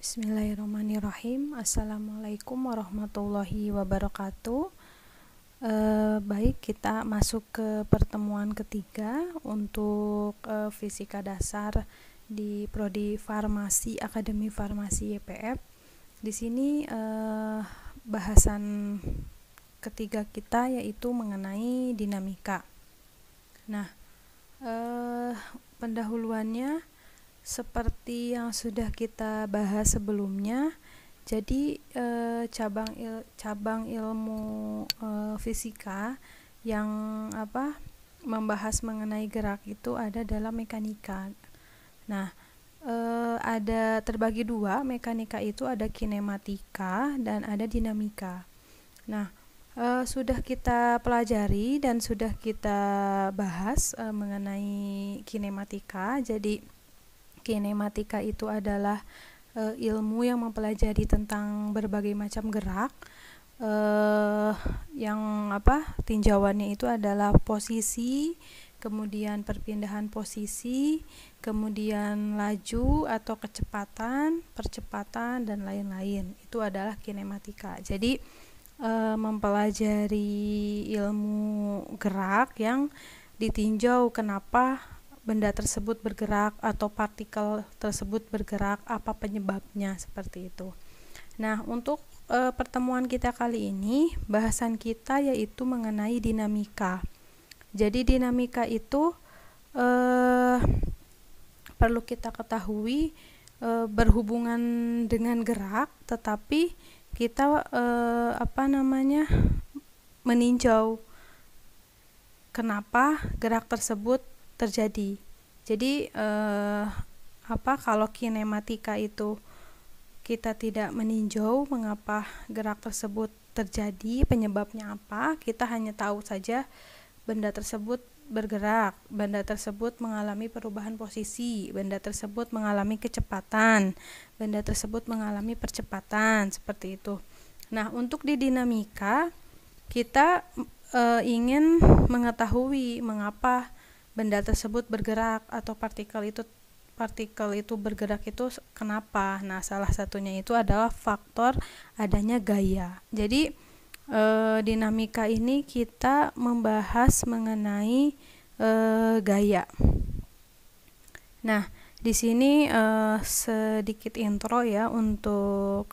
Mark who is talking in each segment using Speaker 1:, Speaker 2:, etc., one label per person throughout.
Speaker 1: Bismillahirrahmanirrahim. Assalamualaikum warahmatullahi wabarakatuh. Baik, kita masuk ke pertemuan ketiga untuk fisika dasar di Prodi Farmasi Akademi Farmasi YPF. Di sini bahasan ketiga kita yaitu mengenai dinamika. Nah, pendahuluannya seperti yang sudah kita bahas sebelumnya, jadi cabang ilmu fisika yang membahas mengenai gerak itu ada dalam mekanika. Nah, ada terbagi dua, mekanika itu ada kinematika dan ada dinamika. Nah, sudah kita pelajari dan sudah kita bahas mengenai kinematika. Jadi kinematika itu adalah ilmu yang mempelajari tentang berbagai macam gerak, yang tinjauannya itu adalah posisi, kemudian perpindahan posisi, kemudian laju atau kecepatan, percepatan, dan lain-lain. Itu adalah kinematika. Jadi mempelajari ilmu gerak yang ditinjau kenapa benda tersebut bergerak atau partikel tersebut bergerak, apa penyebabnya, seperti itu. Nah, untuk pertemuan kita kali ini, bahasan kita yaitu mengenai dinamika. Jadi dinamika itu perlu kita ketahui berhubungan dengan gerak, tetapi kita meninjau kenapa gerak tersebut terjadi. Jadi kalau kinematika itu kita tidak meninjau mengapa gerak tersebut terjadi, penyebabnya apa, kita hanya tahu saja benda tersebut bergerak, benda tersebut mengalami perubahan posisi, benda tersebut mengalami kecepatan, benda tersebut mengalami percepatan, seperti itu. Nah, untuk di dinamika kita ingin mengetahui mengapa benda tersebut bergerak atau partikel itu bergerak itu kenapa. Nah, salah satunya itu adalah faktor adanya gaya. Jadi dinamika ini kita membahas mengenai gaya. Nah, di sini sedikit intro ya untuk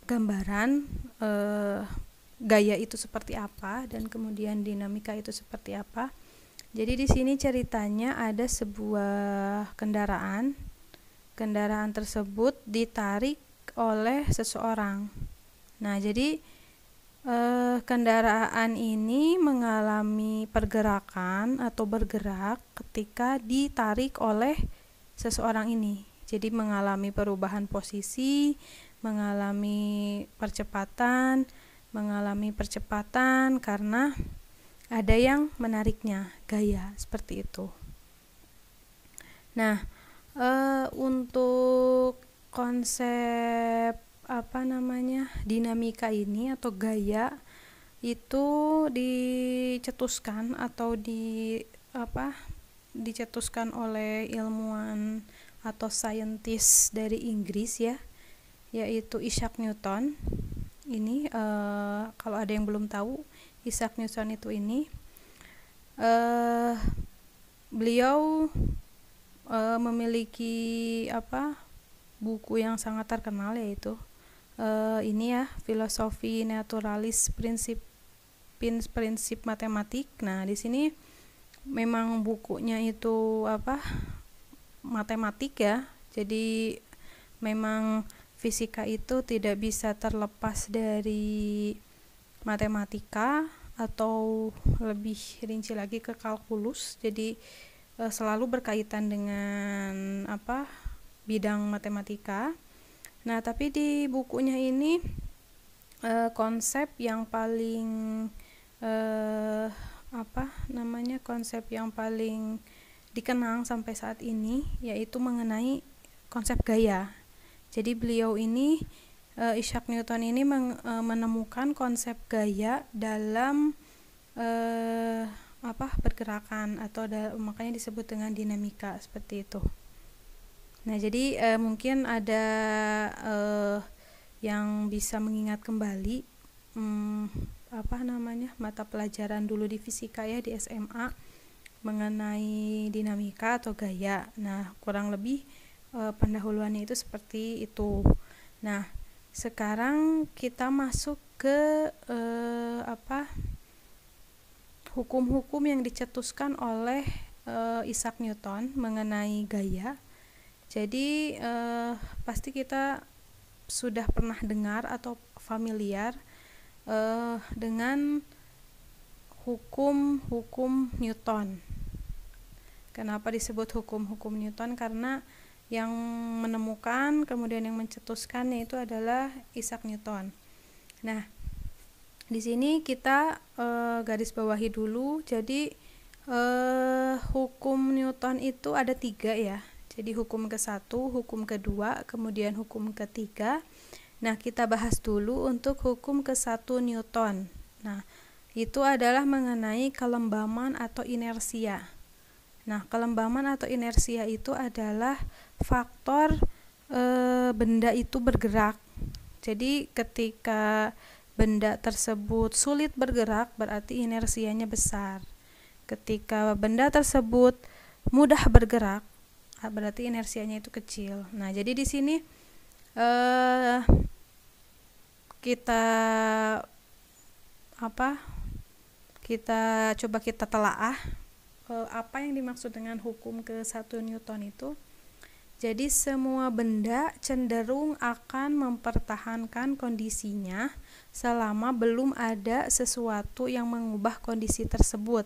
Speaker 1: gambaran gaya itu seperti apa dan kemudian dinamika itu seperti apa. Jadi di sini ceritanya ada sebuah kendaraan. Kendaraan tersebut ditarik oleh seseorang. Nah, jadi kendaraan ini mengalami pergerakan atau bergerak ketika ditarik oleh seseorang ini. Jadi mengalami perubahan posisi, mengalami percepatan karena ada yang menariknya, gaya, seperti itu. Nah, untuk konsep dinamika ini atau gaya itu dicetuskan atau dicetuskan oleh ilmuwan atau saintis dari Inggris ya, yaitu Isaac Newton. Ini kalau ada yang belum tahu, Isaac Newton itu beliau memiliki buku yang sangat terkenal, yaitu filosofi naturalis prinsip matematik. Nah, di sini memang bukunya itu matematik ya. Jadi memang fisika itu tidak bisa terlepas dari matematika atau lebih rinci lagi ke kalkulus. Jadi selalu berkaitan dengan bidang matematika. Nah, tapi di bukunya ini konsep yang paling dikenang sampai saat ini yaitu mengenai konsep gaya. Jadi beliau ini Isaac Newton ini menemukan konsep gaya dalam pergerakan atau makanya disebut dengan dinamika, seperti itu. Nah, jadi mungkin ada yang bisa mengingat kembali mata pelajaran dulu di fisika ya di SMA mengenai dinamika atau gaya. Nah, kurang lebih pendahuluannya itu seperti itu. Nah, sekarang kita masuk ke hukum-hukum yang dicetuskan oleh Isaac Newton mengenai gaya. Jadi pasti kita sudah pernah dengar atau familiar dengan hukum-hukum Newton. Kenapa disebut hukum-hukum Newton? Karena yang menemukan kemudian yang mencetuskannya itu adalah Isaac Newton. Nah, di sini kita garis bawahi dulu. Jadi hukum Newton itu ada 3 ya. Jadi hukum ke-1, hukum kedua, kemudian hukum ketiga. Nah, kita bahas dulu untuk hukum ke-1 Newton. Nah, itu adalah mengenai kelembaman atau inersia. Nah, kelembaman atau inersia itu adalah faktor benda itu bergerak. Jadi ketika benda tersebut sulit bergerak, berarti inersianya besar. Ketika benda tersebut mudah bergerak, berarti inersianya itu kecil. Nah, jadi di sini kita coba kita telaah apa yang dimaksud dengan hukum ke-1 Newton itu. Jadi semua benda cenderung akan mempertahankan kondisinya selama belum ada sesuatu yang mengubah kondisi tersebut.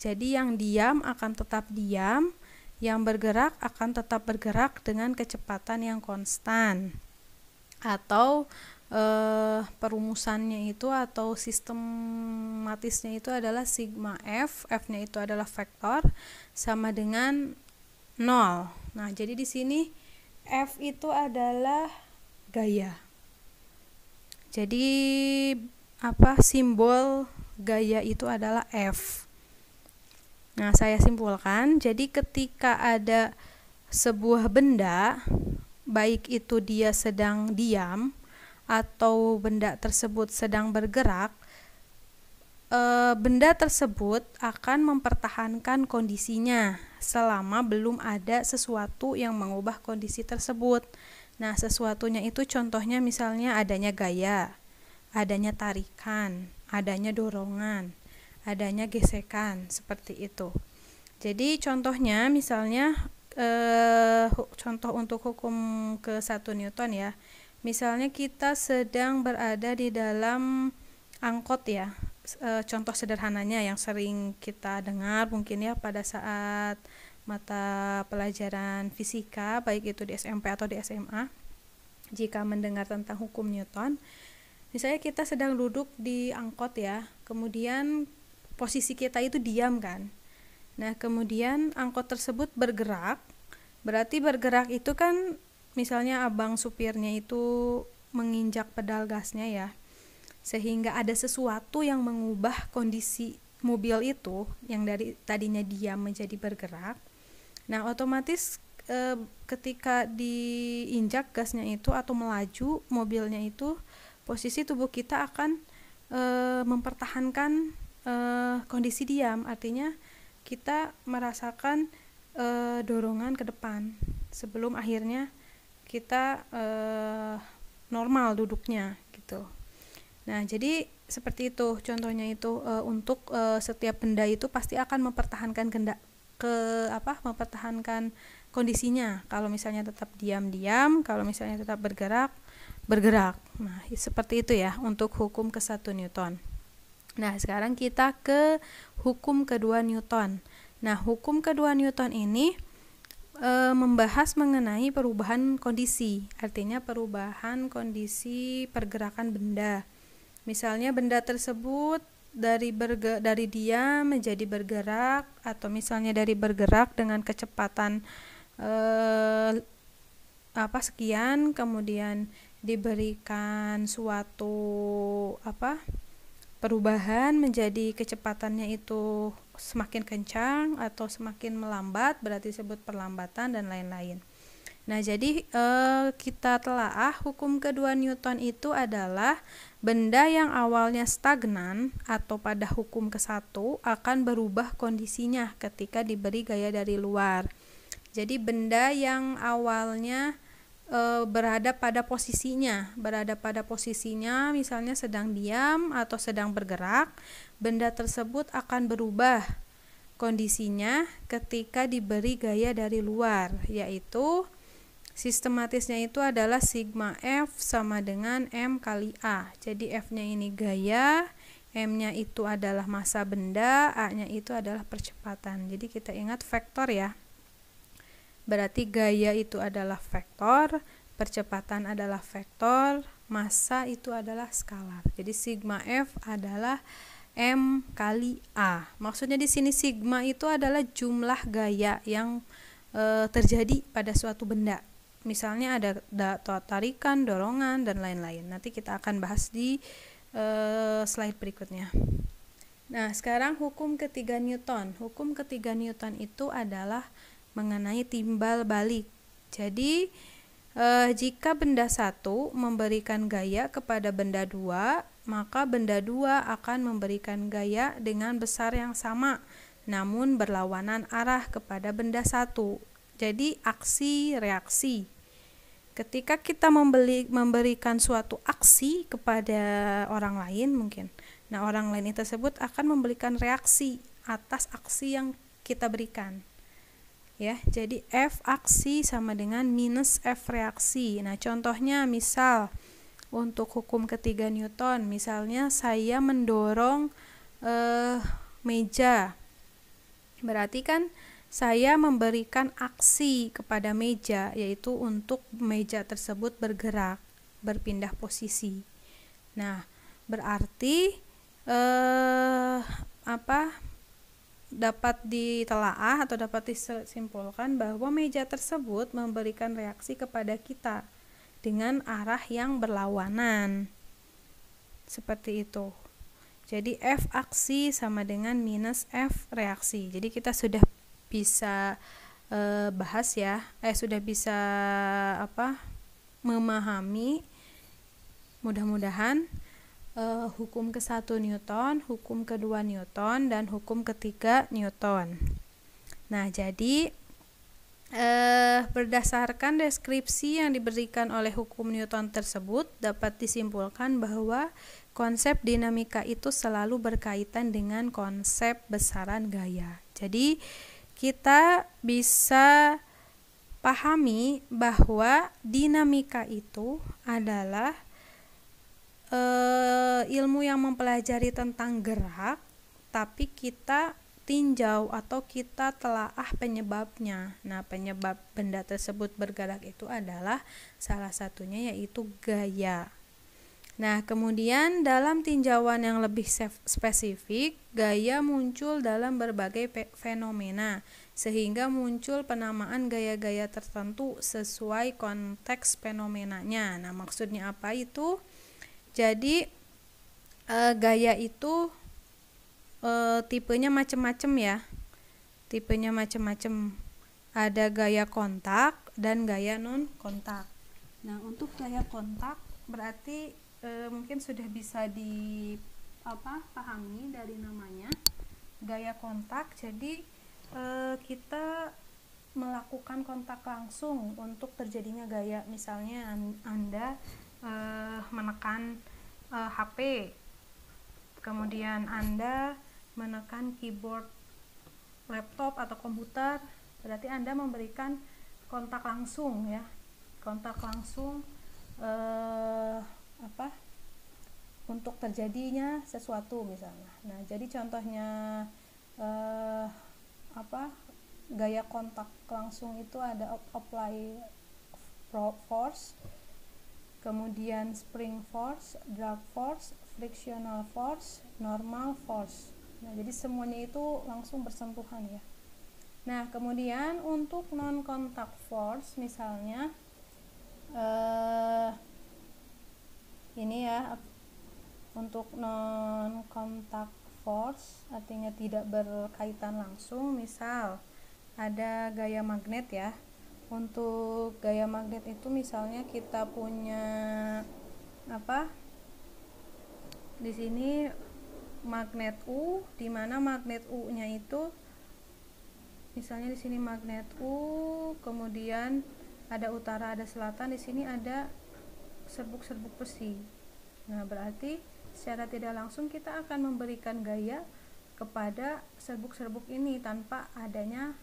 Speaker 1: Jadi yang diam akan tetap diam, yang bergerak akan tetap bergerak dengan kecepatan yang konstan. Atau perumusannya itu atau sistematisnya itu adalah sigma F, F-nya itu adalah vektor, sama dengan 0. Nah, jadi di sini F itu adalah gaya. Jadi simbol gaya itu adalah F. Nah, saya simpulkan, jadi ketika ada sebuah benda, baik itu dia sedang diam atau benda tersebut sedang bergerak, benda tersebut akan mempertahankan kondisinya selama belum ada sesuatu yang mengubah kondisi tersebut. Nah, sesuatunya itu contohnya misalnya adanya gaya, adanya tarikan, adanya dorongan, adanya gesekan, seperti itu. Jadi contohnya misalnya contoh untuk hukum ke-1 Newton ya. Misalnya kita sedang berada di dalam angkot ya. Contoh sederhananya yang sering kita dengar mungkin ya pada saat mata pelajaran fisika, baik itu di SMP atau di SMA. Jika mendengar tentang hukum Newton, misalnya kita sedang duduk di angkot ya, kemudian posisi kita itu diam kan. Nah, kemudian angkot tersebut bergerak. Berarti bergerak itu kan misalnya abang supirnya itu menginjak pedal gasnya ya, sehingga ada sesuatu yang mengubah kondisi mobil itu yang dari tadinya diam menjadi bergerak. Nah, otomatis ketika diinjak gasnya itu atau melaju mobilnya itu, posisi tubuh kita akan mempertahankan kondisi diam. Artinya kita merasakan dorongan ke depan sebelum akhirnya kita normal duduknya gitu. Nah, jadi seperti itu contohnya itu untuk setiap benda itu pasti akan mempertahankan mempertahankan kondisinya. Kalau misalnya tetap diam, kalau misalnya tetap bergerak. Nah, seperti itu ya untuk hukum ke-1 Newton. Nah, sekarang kita ke hukum kedua Newton. Nah, hukum kedua Newton ini membahas mengenai perubahan kondisi, artinya perubahan kondisi pergerakan benda. Misalnya benda tersebut dari diam menjadi bergerak, atau misalnya dari bergerak dengan kecepatan sekian, kemudian diberikan suatu perubahan menjadi kecepatannya itu semakin kencang atau semakin melambat, berarti disebut perlambatan dan lain-lain. Nah, jadi kita telaah hukum kedua Newton itu adalah benda yang awalnya stagnan atau pada hukum ke-1 akan berubah kondisinya ketika diberi gaya dari luar. Jadi benda yang awalnya berada pada posisinya misalnya sedang diam atau sedang bergerak, benda tersebut akan berubah kondisinya ketika diberi gaya dari luar, yaitu sistematisnya itu adalah sigma F sama dengan M kali A. Jadi F-nya ini gaya, M-nya itu adalah massa benda, A-nya itu adalah percepatan. Jadi kita ingat vektor ya. Berarti gaya itu adalah vektor, percepatan adalah vektor, massa itu adalah skalar. Jadi sigma F adalah M kali A. Maksudnya di sini sigma itu adalah jumlah gaya yang terjadi pada suatu benda. Misalnya ada tarikan, dorongan, dan lain-lain. Nanti kita akan bahas di slide berikutnya. Nah, sekarang hukum ketiga Newton. Hukum ketiga Newton itu adalah mengenai timbal balik. Jadi jika benda 1 memberikan gaya kepada benda 2, maka benda 2 akan memberikan gaya dengan besar yang sama, namun berlawanan arah kepada benda 1. Jadi aksi reaksi. Ketika kita memberikan suatu aksi kepada orang lain mungkin, nah orang lain tersebut akan memberikan reaksi atas aksi yang kita berikan. Ya, jadi F aksi sama dengan minus F reaksi. Nah, contohnya misal untuk hukum ketiga Newton, misalnya saya mendorong meja. Berarti kan saya memberikan aksi kepada meja, yaitu untuk meja tersebut bergerak, berpindah posisi. Nah, berarti dapat ditelaah atau dapat disimpulkan bahwa meja tersebut memberikan reaksi kepada kita dengan arah yang berlawanan. Seperti itu. Jadi F aksi sama dengan minus F reaksi. Jadi kita sudah bisa bahas ya, sudah bisa memahami mudah-mudahan hukum ke-1 Newton, hukum kedua Newton, dan hukum ketiga Newton. Nah, jadi berdasarkan deskripsi yang diberikan oleh hukum Newton tersebut, dapat disimpulkan bahwa konsep dinamika itu selalu berkaitan dengan konsep besaran gaya. Jadi, kita bisa pahami bahwa dinamika itu adalah ilmu yang mempelajari tentang gerak, tapi kita tinjau atau kita telaah penyebabnya. Nah, penyebab benda tersebut bergerak itu adalah salah satunya yaitu gaya. Nah, kemudian dalam tinjauan yang lebih spesifik, gaya muncul dalam berbagai fenomena, sehingga muncul penamaan gaya-gaya tertentu sesuai konteks fenomenanya. Nah, maksudnya apa itu? Jadi gaya itu tipenya macam-macam ya. Tipenya macam-macam. Ada gaya kontak dan gaya non kontak. Nah, untuk gaya kontak berarti mungkin sudah bisa dipahami dari namanya. Gaya kontak. Jadi kita melakukan kontak langsung untuk terjadinya gaya. Misalnya Anda menekan HP, kemudian Anda menekan keyboard laptop atau komputer, berarti Anda memberikan kontak langsung ya, kontak langsung untuk terjadinya sesuatu misalnya. Nah, jadi contohnya gaya kontak langsung itu ada apply force, kemudian spring force, drag force, frictional force, normal force. Nah, jadi semuanya itu langsung bersentuhan ya. Nah, kemudian untuk non contact force misalnya ini ya, untuk non contact force artinya tidak berkaitan langsung. Misal ada gaya magnet ya. Untuk gaya magnet itu misalnya kita punya di sini magnet U, di mana magnet U-nya itu misalnya di sini magnet U, kemudian ada utara, ada selatan, di sini ada serbuk-serbuk besi. Nah, berarti secara tidak langsung kita akan memberikan gaya kepada serbuk-serbuk ini tanpa adanya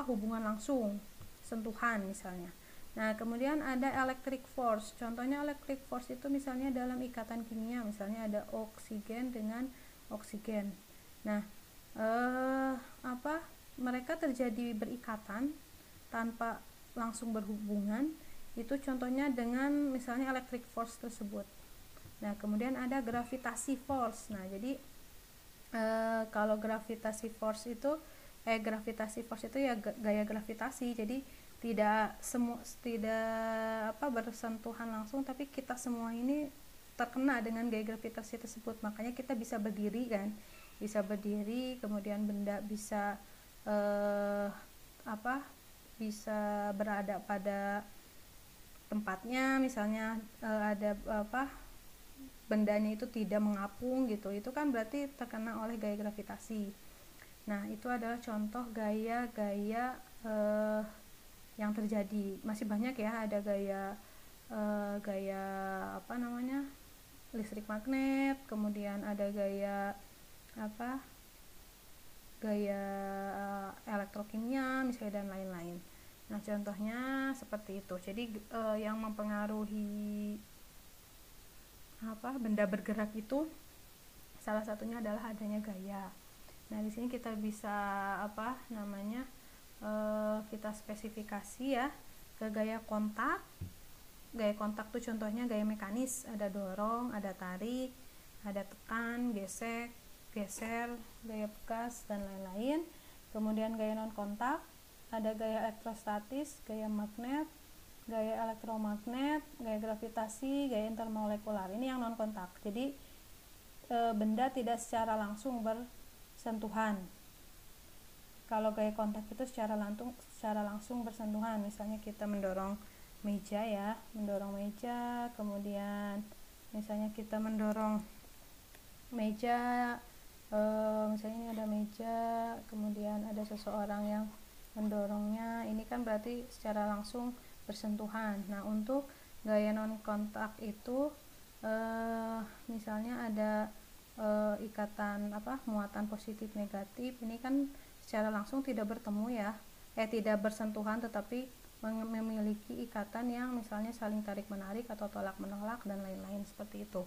Speaker 1: hubungan langsung, sentuhan misalnya. Nah, kemudian ada electric force. Contohnya electric force itu misalnya dalam ikatan kimia, misalnya ada oksigen dengan oksigen. Nah, mereka terjadi berikatan tanpa langsung berhubungan. Itu contohnya dengan misalnya electric force tersebut. Nah, kemudian ada gravitasi force. Nah, jadi kalau gravitasi force itu ya gaya gravitasi. Jadi tidak bersentuhan langsung, tapi kita semua ini terkena dengan gaya gravitasi tersebut. Makanya kita bisa berdiri kan, kemudian benda bisa bisa berada pada tempatnya, misalnya bendanya itu tidak mengapung gitu, itu kan berarti terkena oleh gaya gravitasi. Nah, itu adalah contoh gaya-gaya yang terjadi. Masih banyak ya, ada gaya listrik magnet, kemudian ada gaya elektrokimia misalnya, dan lain-lain. Nah, contohnya seperti itu. Jadi yang mempengaruhi benda bergerak itu salah satunya adalah adanya gaya. Nah, di sini kita bisa kita spesifikasi ya ke gaya kontak. Gaya kontak tuh contohnya gaya mekanis, ada dorong, ada tarik, ada tekan, gesek, geser, gaya pegas, dan lain-lain. Kemudian gaya non kontak, ada gaya elektrostatis, gaya magnet, gaya elektromagnet, gaya gravitasi, gaya intermolekular. Ini yang non kontak. Jadi benda tidak secara langsung bersentuhan. Kalau gaya kontak itu secara langsung bersentuhan. Misalnya kita mendorong meja, kemudian misalnya kita mendorong meja, misalnya ini ada meja, kemudian ada seseorang yang mendorongnya, ini kan berarti secara langsung bersentuhan. Nah, untuk gaya non kontak itu misalnya ada ikatan muatan positif negatif, ini kan secara langsung tidak bertemu ya, tidak bersentuhan, tetapi memiliki ikatan yang misalnya saling tarik menarik atau tolak menolak dan lain-lain seperti itu.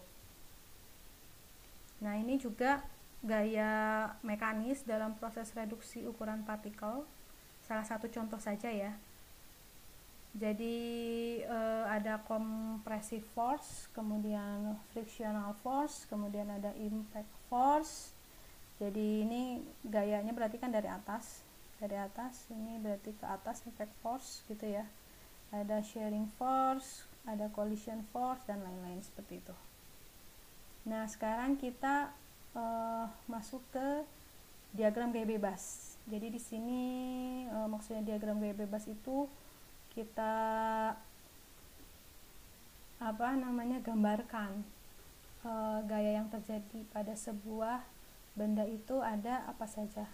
Speaker 1: Nah, ini juga gaya mekanis dalam proses reduksi ukuran partikel, salah satu contoh saja ya. Jadi ada compressive force, kemudian frictional force, kemudian ada impact force. Jadi ini gayanya berarti kan dari atas, ini berarti ke atas impact force gitu ya. Ada shearing force, ada collision force, dan lain-lain seperti itu. Nah, sekarang kita masuk ke diagram gaya bebas. Jadi di sini maksudnya diagram gaya bebas itu kita gambarkan gaya yang terjadi pada sebuah benda itu ada apa saja.